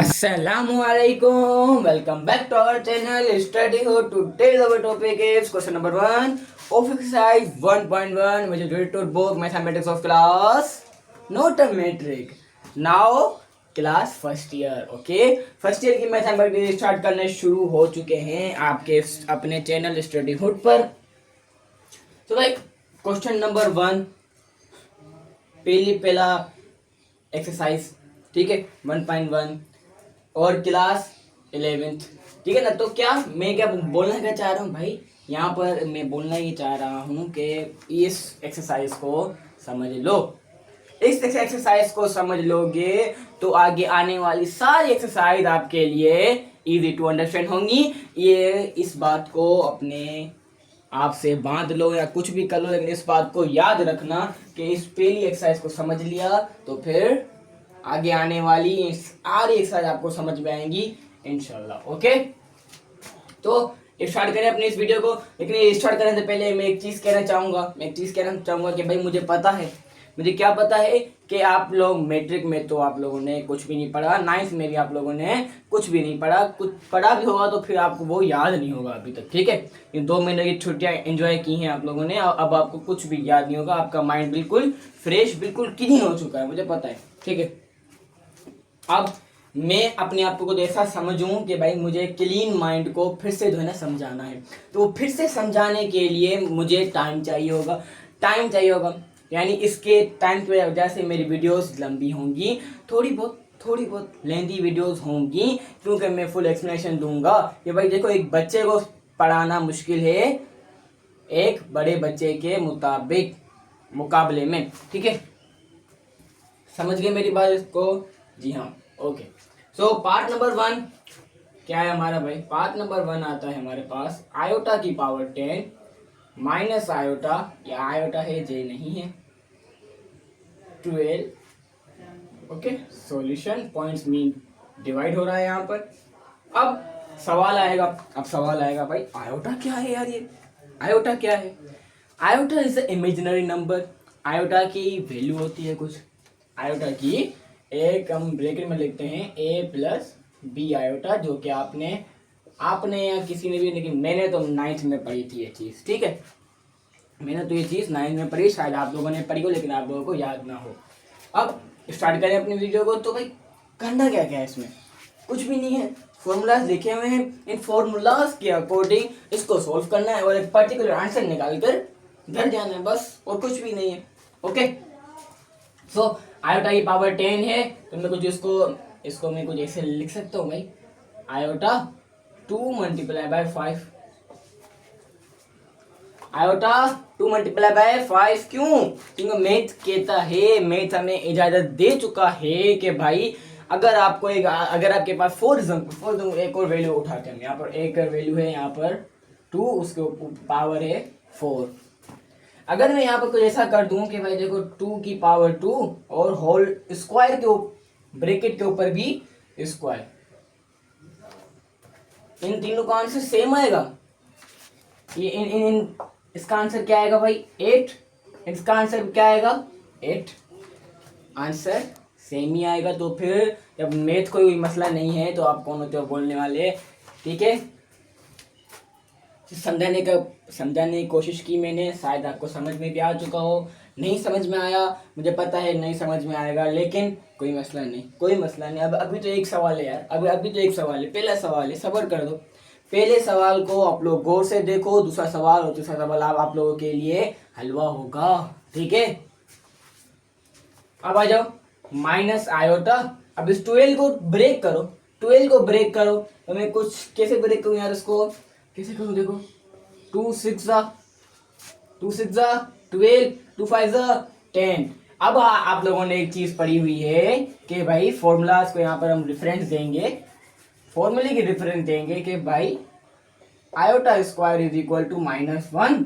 Assalamualaikum. Welcome back to our channel Study Ho. Today's our topic is question number 1 of exercise 1.1 which is related to both mathematics of class not a metric. Now class first year okay first year की mathematics start करने शुरू हो चुके हैं आपके अपने channel study hood पर। तो भाई क्वेश्चन नंबर 1 पहला एक्सरसाइज ठीक है 1.1 और क्लास 11th ठीक है ना। तो क्या मैं बोलना क्या चाह रहा हूँ भाई, यहाँ पर मैं बोलना ये चाह रहा हूँ कि इस एक्सरसाइज को समझ लो। इस एक्सरसाइज को समझ लोगे तो आगे आने वाली सारी एक्सरसाइज आपके लिए इजी टू अंडरस्टैंड होंगी। ये इस बात को अपने आप से बांध लो या कुछ भी कर लो, लेकिन इस बात को याद रखना कि इस पहली एक्सरसाइज को समझ लिया तो फिर आगे आने वाली सारी एक्सरसाइज आपको समझ में आएंगी इंशाल्लाह। ओके, तो स्टार्ट करें अपने इस वीडियो को। लेकिन स्टार्ट करने से पहले मैं एक चीज़ कहना चाहूँगा कि भाई मुझे पता है, मुझे क्या पता है कि आप लोग मैट्रिक में तो आप लोगों ने कुछ भी नहीं पढ़ा, 9th में भी आप लोगों ने कुछ भी नहीं पढ़ा, कुछ पढ़ा भी होगा तो फिर आपको वो याद नहीं होगा अभी तक। ठीक है, इन 2 महीने की छुट्टियां एंजॉय की हैं आप लोगों ने, अब आपको कुछ भी याद नहीं होगा। आपका माइंड बिल्कुल फ्रेश, बिल्कुल क्लीन हो चुका है, मुझे पता है। ठीक है, अब मैं अपने आप को ऐसा समझूं कि भाई मुझे क्लीन माइंड को फिर से जो है ना समझाना है, तो फिर से समझाने के लिए मुझे टाइम चाहिए होगा। यानी इसके टाइम की वजह से मेरी वीडियोस लंबी होंगी, थोड़ी बहुत लेंथी वीडियोस होंगी, क्योंकि मैं फुल एक्सप्लेनेशन दूंगा कि भाई देखो एक बच्चे को पढ़ाना मुश्किल है एक बड़े बच्चे के मुकाबले में। ठीक है, समझ गए मेरी बात इसको? जी हाँ, ओके। सो पार्ट नंबर 1 क्या है हमारा भाई? पार्ट नंबर 1 आता है हमारे पास आयोटा की पावर 10 माइनस आयोटा, या आयोटा है जे नहीं है, 12। Okay, solution points mean divide हो रहा है यहाँ पर। अब सवाल आएगा भाई आयोटा क्या है यार? ये आयोटा क्या है? Iota is a imaginary number. Iota की वैल्यू होती है कुछ, आयोटा की एक हम ब्रैकेट में लिखते हैं a प्लस बी आयोटा, जो कि आपने या किसी ने भी, लेकिन मैंने तो 9th में पढ़ी थी ये चीज़। ठीक है, मैंने तो ये चीज़ 9th में पढ़ी, शायद आप लोगों ने पढ़ी हो लेकिन आप लोगों को याद ना हो। अब स्टार्ट करें अपनी वीडियो को। तो भाई करना क्या है इसमें? कुछ भी नहीं है, फॉर्मूलाज लिखे हुए हैं, इन फॉर्मूलाज के अकॉर्डिंग इसको सॉल्व करना है और एक पर्टिकुलर आंसर निकाल कर घर जाना है, बस, और कुछ भी नहीं है। ओके, सो आयोटा की पावर 10 है, तो मैं कुछ इसको मैं कुछ ऐसे लिख सकता हूँ भाई, iota 2 multiply by 5। Iota 2 multiply by 5 क्यों? क्योंकि मैथ कहता है, मैथ हमें इजाजत दे चुका है कि भाई अगर आपके पास फॉर एग्जाम्पल एक और वैल्यू उठाते हैं, यहाँ पर एक वैल्यू है, यहाँ पर 2, उसके पावर है 4। अगर मैं यहाँ पर कुछ ऐसा कर दूं कि भाई देखो 2 की पावर 2 और होल स्क्वायर के ब्रैकेट के ऊपर भी स्क्वायर, इन तीनों का आंसर सेम आएगा। ये इन इसका आंसर क्या आएगा भाई? 8। इसका आंसर क्या आएगा? 8। आंसर सेम ही आएगा। तो फिर जब मैथ कोई मसला नहीं है तो आप कौन होते हो बोलने वाले? ठीक है, समझाने की कोशिश की मैंने, शायद आपको समझ में भी आ चुका हो। नहीं समझ में आया, मुझे पता है नहीं समझ में आएगा, लेकिन कोई मसला नहीं। अब अभी तो एक सवाल है यार, अभी तो एक सवाल है, पहला सवाल है, सब्र कर दो। पहले सवाल को आप लोग गौर से देखो, दूसरा सवाल और तीसरा सवाल आप लोगों के लिए हलवा होगा। ठीक है, अब आ जाओ माइनस आयोटा। अब इस 12 को ब्रेक करो, तो मैं कुछ कैसे ब्रेक करूँ यार इसको? कैसे करूँ? देखो 2 6 12, 2 5 10। अब आप लोगों ने एक चीज पढ़ी हुई है कि भाई फॉर्मूलाज को यहाँ पर हम रेफरेंस देंगे, फॉर्मूले की रेफरेंस देंगे कि भाई iota square is equal to -1।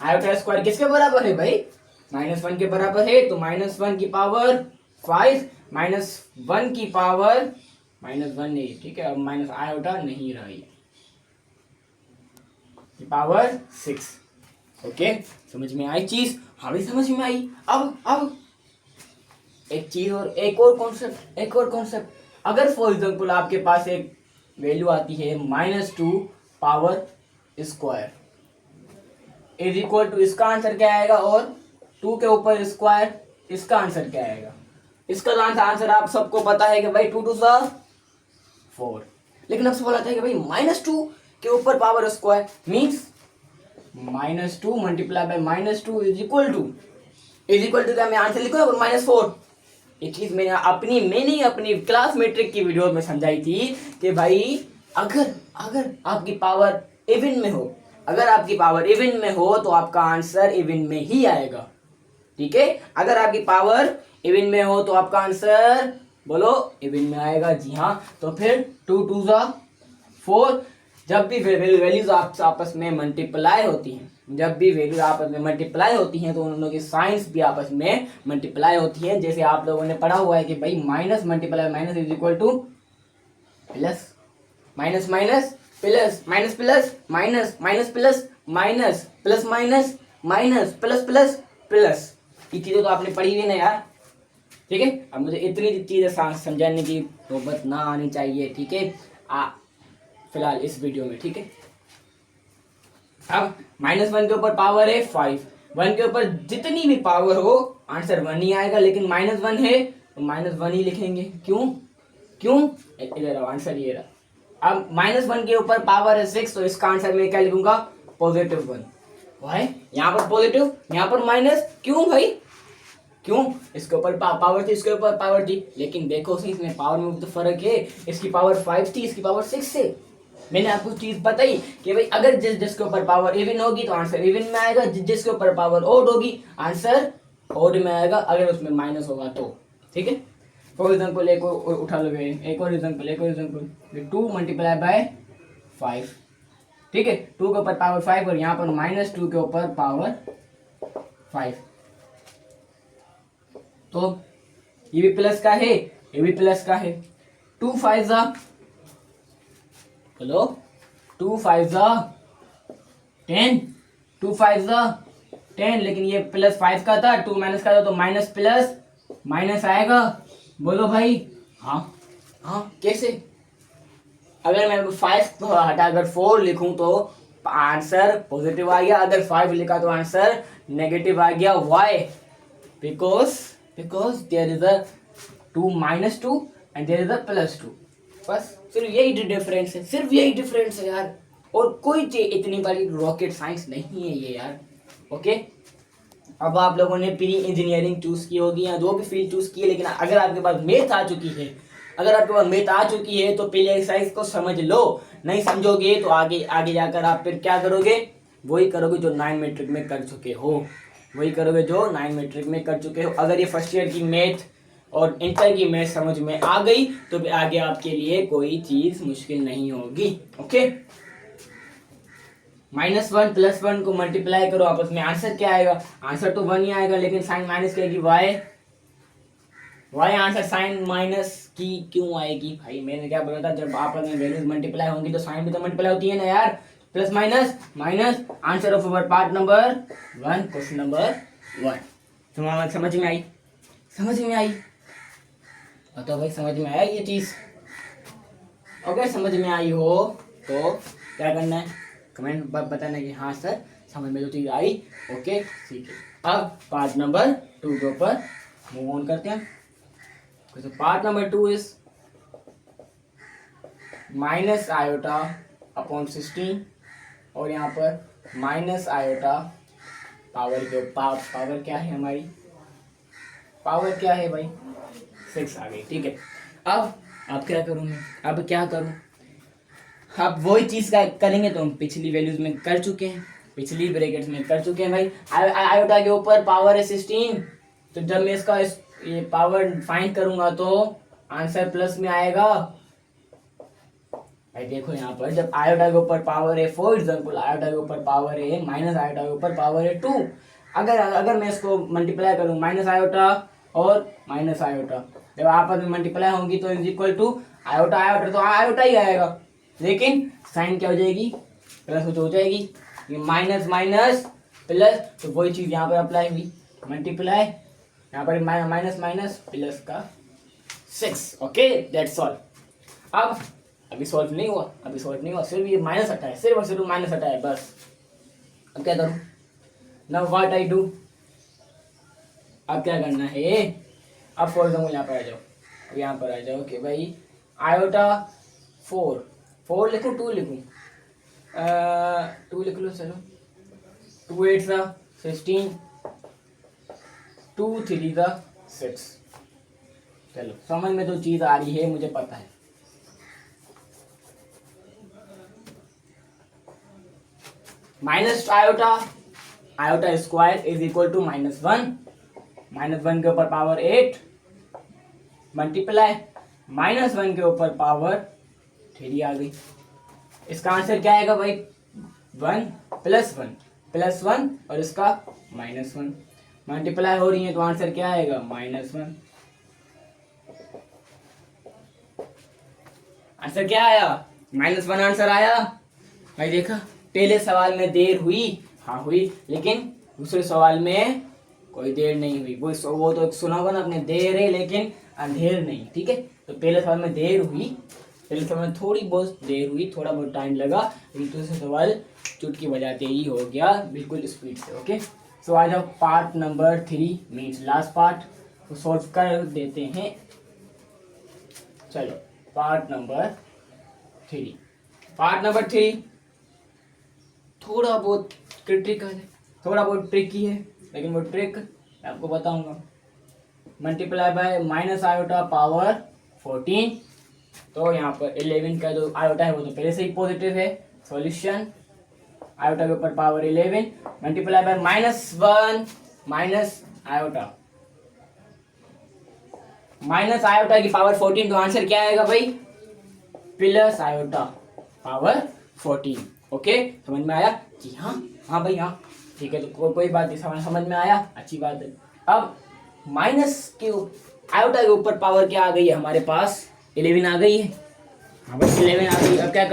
Iota square किसके बराबर है भाई? -1 के बराबर है। तो -1 की पावर 5 -1 की पावर -1 नहीं, ठीक है, अब माइनस आयोटा नहीं रही, पावर 6। ओके, समझ में आई चीज? हाँ भी समझ में आई। अब एक चीज और एक और कॉन्सेप्ट। अगर फॉर एग्जाम्पल आपके पास एक वैल्यू आती है -2 power square is equal to, इसका आंसर क्या आएगा, और 2 के ऊपर स्क्वायर, इसका आंसर क्या आएगा। इसका आंसर आप सबको पता है कि भाई 2 2 4, लेकिन अब सवाल आता है कि भाई -2 के ऊपर power square means -2 multiply by -2 is equal to क्या मैं आंसर लिखूँ -4। ये चीज मैंने अपनी क्लास मैट्रिक की वीडियो में समझाई थी कि भाई अगर आपकी पावर इवन में हो, अगर आपकी पावर इवन में हो तो आपका आंसर इवन में ही आएगा। ठीक है, अगर आपकी पावर इवन में हो तो आपका आंसर बोलो इवन में आएगा। जी हाँ, तो फिर 2 2 4, जब भी वैल्यूज आपस में मल्टीप्लाई होती हैं, जब भी वैल्यू आपस में मल्टीप्लाई होती हैं तो उन दोनों की साइंस भी आपस में मल्टीप्लाई होती हैं। जैसे आप लोगों ने पढ़ा हुआ है कि भाई minus multiply minus is equal two plus, minus minus plus, minus plus minus, minus plus minus, plus minus minus, plus plus plus. ये चीजें तो आपने पढ़ी हुई ना यार। ठीक है, अब मुझे इतनी चीजें समझाने की नौबत ना आनी चाहिए। ठीक है, फिलहाल इस वीडियो में। ठीक है, अब -1 के ऊपर पावर है 5, 1 के ऊपर जितनी भी पावर हो आंसर 1 ही आएगा, लेकिन -1 है तो -1 ही लिखेंगे। क्यों इधर आंसर ये रहा। अब -1 के ऊपर पावर है 6 तो इसका आंसर मैं क्या लिखूंगा, +1। भाई यहाँ पर पॉजिटिव, यहाँ पर माइनस, क्यों भाई, क्यों, इसके ऊपर पावर थी, इसके ऊपर पावर थी, लेकिन देखो सही इसमें पावर में तो फर्क है। इसकी पावर 5 थी, इसकी पावर 6 है। मैंने आपको चीज बताई कि भाई अगर जिसके ऊपर पावर इवन होगी तो आंसर इवन में आएगा, जिसके ऊपर पावर ओड होगी आंसर ओड में आएगा, अगर उसमें माइनस होगा तो। ठीक है, फॉर एग्जाम्पल एक और उठा लो, एक और एग्जाम्पल 2 मल्टीप्लाई बाय 5। ठीक है, 2 के ऊपर पावर 5 और यहाँ पर -2 के ऊपर पावर 5, तो ये भी प्लस का है, ये भी प्लस का है। 2 5 बोलो 2 5 10, 2 5 10, लेकिन ये +5 का था, 2 माइनस का था तो माइनस प्लस माइनस आएगा। बोलो भाई, हाँ कैसे, अगर मैं 5 हटाकर 4 लिखूं तो आंसर पॉजिटिव आ गया, अगर 5 लिखा तो आंसर नेगेटिव आ गया। Why, because there is a 2 -2 and there is a +2। बस सिर्फ यही डिफरेंस है, सिर्फ यही डिफरेंस है यार, और कोई चीज इतनी बड़ी रॉकेट साइंस नहीं है ये यार। ओके, अब आप लोगों ने प्री इंजीनियरिंग चूज की होगी या जो भी फील्ड चूज की है, लेकिन अगर आपके पास मैथ आ चुकी है, अगर आपके पास मैथ आ चुकी है तो पहले एक्सरसाइज को समझ लो। नहीं समझोगे तो आगे जाकर आप फिर क्या करोगे, वही करोगे जो 9 मैट्रिक में कर चुके हो, वही करोगे जो 9 मैट्रिक में कर चुके हो। अगर ये फर्स्ट ईयर की मैथ और इंटर की मैथ समझ में आ गई तो भी आगे आपके लिए कोई चीज मुश्किल नहीं होगी। ओके, -1 +1 को मल्टीप्लाई करो आपस में, आंसर क्या आएगा, आंसर तो 1 ही आएगा, लेकिन साइन माइनस करेगी वाई आंसर साइन माइनस की क्यों आएगी भाई। मैंने क्या बोला था, जब आपस में वैल्यूज मल्टीप्लाई होंगी तो साइन भी तो मल्टीप्लाई होती है ना यार, plus minus minus. Answer of our part number 1, question number 1। समझ में आई, समझ में आई, बताओ भाई समझ में आया ये चीज। अगर समझ में आई हो तो क्या करना है, कमेंट बताना कि हाँ सर समझ में जो चीज आई। ओके ठीक है, अब पार्ट नंबर 2 के ऊपर मूव ऑन करते हैं। तो पार्ट नंबर 2 इज -i/16 और यहाँ पर -i पावर के पावर क्या है हमारी, पावर क्या है भाई 6 आ गई। ठीक है, अब क्या करूँ मैं, अब क्या करूँ, अब वही चीज का करेंगे तो हम पिछली वैल्यूज में कर चुके हैं, पिछली ब्रैकेट्स में कर चुके हैं भाई। आयोटा के ऊपर पावर है 16, तो जब मैं इसका ये पावर फाइंड करूंगा तो आंसर प्लस में आएगा भाई। देखो यहाँ पर जब आयोटा के ऊपर पावर है, फॉर एग्जाम्पल आयोटा के ऊपर पावर है माइनस आयोटा के ऊपर पावर है 2, अगर मैं इसको मल्टीप्लाई करूँ माइनस आयोटा और माइनस आयोटा, जब आपस में मल्टीप्लाई होंगी तो इज इक्वल टू आयोटा तो आयोटा ही आएगा, लेकिन साइन क्या हो जाएगी, प्लस हो जाएगी, ये माइनस माइनस प्लस, तो वही चीज यहाँ पर अप्लाई हुई, मल्टीप्लाई यहाँ पर माइनस माइनस प्लस का 6। Okay, that's all. अब अभी सॉल्व नहीं हुआ, सिर्फ ये माइनस हटा है, सिर्फ और सिर्फ माइनस हटा है बस। अब क्या करूं? Now what I do? अब क्या करना है? अब फॉर एग्जाम्पल यहाँ पर आ जाओ, अब यहाँ पर आ जाओ कि भाई आयोटा 4 लिखूं 2 लिखूं? 2 लिख लो चलो। 2 8 16, 2 3 6। चलो समझ में तो चीज आ रही है, मुझे पता है। Minus iota square is equal to -1, -1 के ऊपर पावर 8 मल्टीप्लाई -1 के ऊपर पावर 3 आ गई। इसका आंसर क्या आएगा भाई? 1 प्लस 1 और इसका -1 मल्टीप्लाई हो रही है तो आंसर क्या आएगा? -1। आंसर क्या आया? -1 आंसर आया भाई। देखा, पहले सवाल में देर हुई, हाँ हुई, लेकिन दूसरे सवाल में कोई देर नहीं हुई। वो तो सुना होगा ना आपने, देर है लेकिन अंधेर नहीं। ठीक है, तो पहले सवाल में देर हुई, पहले सवाल में थोड़ी बहुत देर हुई, थोड़ा बहुत टाइम लगा, लेकिन दूसरे सवाल चुटकी बजाते ही हो गया बिल्कुल स्पीड से। ओके, सो आ जाओ part number 3 means last part को सॉल्व कर देते हैं। चलो पार्ट नंबर 3 थोड़ा बहुत क्रिटिकल है, थोड़ा बहुत ट्रिकी है, लेकिन वो ट्रिक मैं आपको बताऊंगा। Multiply by minus iota power 14, तो यहाँ पर 11 का जो आयोटा है वो तो पहले से ही पॉजिटिव है। सॉल्यूशन आयोटा के ऊपर power 11 multiply by -1 minus iota की पावर 14, तो आंसर क्या आएगा भाई? Plus iota power 14। ओके, समझ में आया? जी हाँ भाई हाँ, ठीक है, तो कोई बात नहीं, समझ में आया, अच्छी बात है। अब माइनस के आयोटा के ऊपर पावर क्या आ गई है हमारे पास? 11 आ गई है। हाँ बस 11 आ गई। अब क्या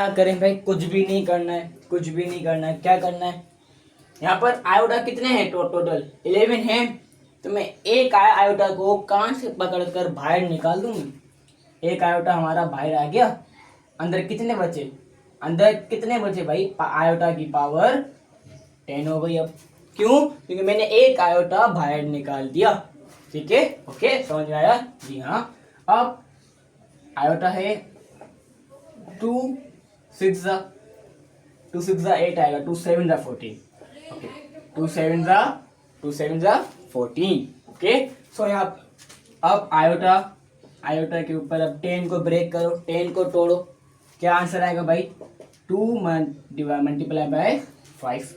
करें? भाई? कुछ भी नहीं करना है। क्या करना है? यहाँ पर आयोटा कितने हैं? टोटल 11 हैं, तो मैं एक आयोटा को कान से पकड़कर बाहर निकाल दूंगी। एक आयोटा हमारा बाहर आ गया। अंदर कितने बचे भाई? आयोटा की पावर 10 हो गई। अब क्यों? क्योंकि मैंने एक आयोटा बाहर निकाल दिया। ठीक है, ओके, समझ में आया? जी हाँ। अब आयोटा है 2 6 8 आएगा, 2 7 14। ओके, 2 7 14। ओके, सो यहाँ अब आयोटा के ऊपर अब 10 को ब्रेक करो, 10 को तोड़ो, क्या आंसर आएगा भाई? 2 मल्टीप्लाई बाय 5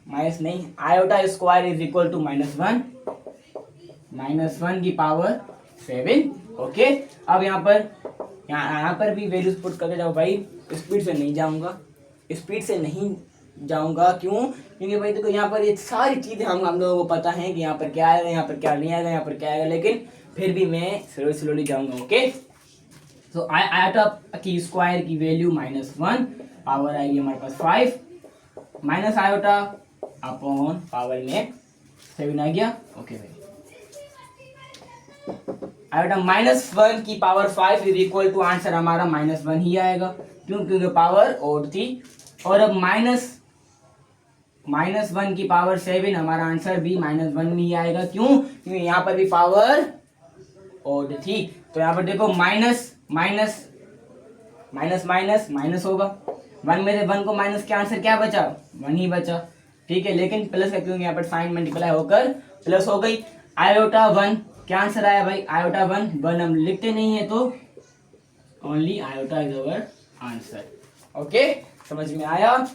माइनस नहीं, iota square is equal to -1 की पावर 7। ओके, अब यहाँ पर भी वैल्यूज पुट करके जाओ भाई। स्पीड से नहीं जाऊंगा। क्यों? क्योंकि भाई देखो, यहाँ पर ये सारी चीजें हम लोगों को पता है कि यहाँ पर क्या आएगा, यहाँ पर क्या नहीं आएगा, यहाँ पर क्या आएगा, लेकिन फिर भी मैं स्लोली जाऊंगा। ओके, तो आयोटा की स्क्वायर की वैल्यू -1, पावर आएगी हमारे पास 5, माइनस आयोटा अपॉन पावर में 7 आ गया। ओके भाई, आयोटा -1 की power 5 is equal to answer हमारा -1 ही आएगा। क्यों? क्योंकि पावर ओड थी। और अब -1 की पावर 7, हमारा आंसर भी -1 ही आएगा। क्यों? क्योंकि यहाँ पर भी पावर ओड थी। तो यहाँ पर देखो माइनस होगा। 1 में से 1 को माइनस के आंसर क्या बचा? 1 ही बचा। ठीक है, लेकिन प्लस का क्योंकि यहाँ पर साइन मल्टीप्लाई होकर प्लस हो गई। आयोटा 1 क्या आंसर आया भाई? आयोटा 1 हम लिखते नहीं है, तो only iota is our answer. Okay, समझ में आया?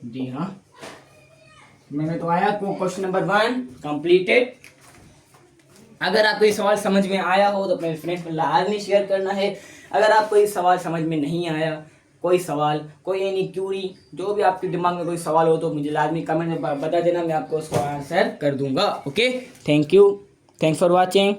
जी हाँ, मैंने तो आया। Question number 1 completed. अगर आपको ये सवाल समझ में आया हो तो अपने फ्रेंड्स में लाजमी शेयर करना है। अगर आपको ये सवाल समझ में नहीं आया, कोई सवाल, कोई एनी क्यूरी, जो भी आपके दिमाग में कोई सवाल हो, तो मुझे लाजमी कमेंट में बता देना, मैं आपको उसको आंसर कर दूंगा। Okay, thank you, thanks for watching.